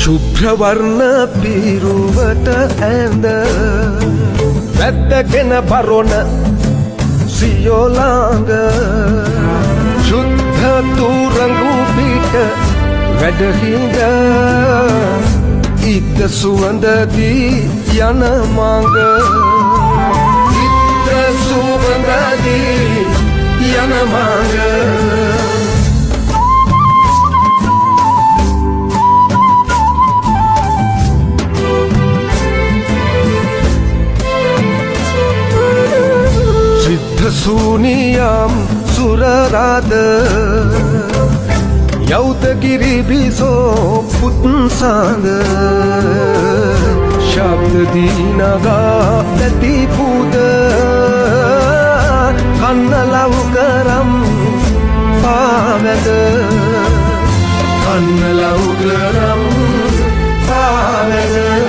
ශුභ්‍රවර්ණ පිරුවට ඇඳ වැද්දගෙන බරොන සියෝලාංග ශුද්ධ තුරංගු පිට වැඩහිඳ ඉද්ද සුවඳදී යන මඟ ඉද්ද සුවඳදී යන මඟ සූනියම් සුරරාද යෞතගිරි බිසෝ පුත්සාද ශබ්ද දීනගා පැති පුද කන්නලව් කරම් පාවැද කන්නලව් කරම් පාවැද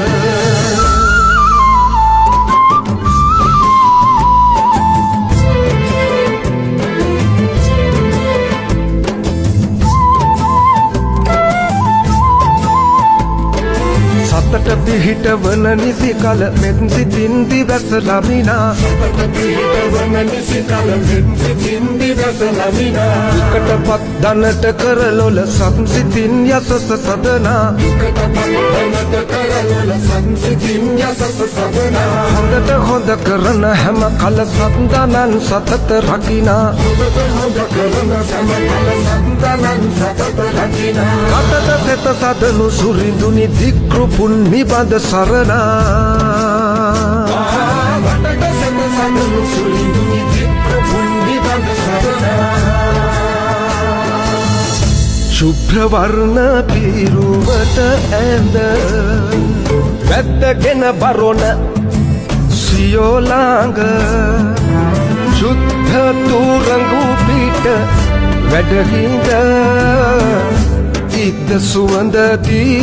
සතට පිහිට වන නිසි කල මෙත් සිතින් දිවස ලබිනා සතට පිහිට වන නිසි කල මෙත් සිතින් දිවස ලබිනා දුකටපත් දනට කරලොල සත් සිතින් යසස සදනා දුකටපත් දනට කරලොල සත් සිතින් යසස සදනා හොඳට හොඳ කරන හැම කල සත්දනන් සතත රකිනා හොඳට හොඳ කරන හැම කල සත්දනන් සතත රකිනා කටට සෙත සදනු සුරිඳුනි දික්රුපුන් නිබඳ සරණා වටට සෙත සදනු සුරිඳුනි දික්රුපුන් නිබඳ සරණා ශුභ්‍රවර්ණ පිරුවට ඇඳ වැද්දගෙන බරොන සියෝලාංග ශුද්ධ තුරංගු පිට වැඩහිඳ ඉද්ද සුවඳදී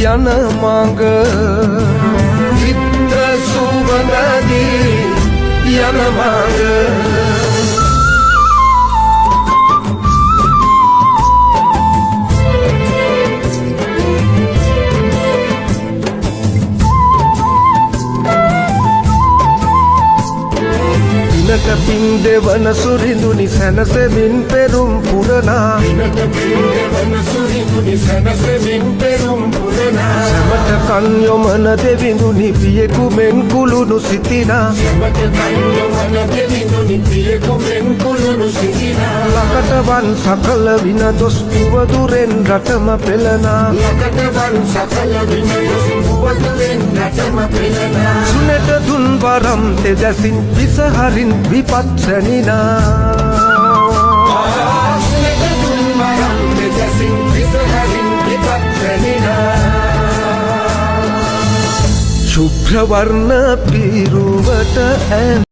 යන මඟ ඉද්ද සුවඳදී යන මඟ දිනට පින් දෙවන සුරිඳුනි සැනසෙමින් පෙරුම් පුරනා දිනට පින් දෙවන සුරිඳුනි සැනසෙමින් පෙරුම් පුරනා සමට කන් යොමන දෙවිඳුනි පියෙකු මෙන් කුළුණු සිටිනා සමට කන් යොමන දෙවිඳුනි පියෙකු මෙන් කුළුණු සිටිනා ලකටවන් සකල වින දොස් පුවදුරෙන් රටම පෙළනා ලකටවන් සකල වින දොස් පුවදුරෙන් රටම පෙළනා සුනට දුන් වරම් තෙදසින් විසහරින් විපත්සනිනා ශුභ්‍රවර්ණ පිරුවට ඇඳ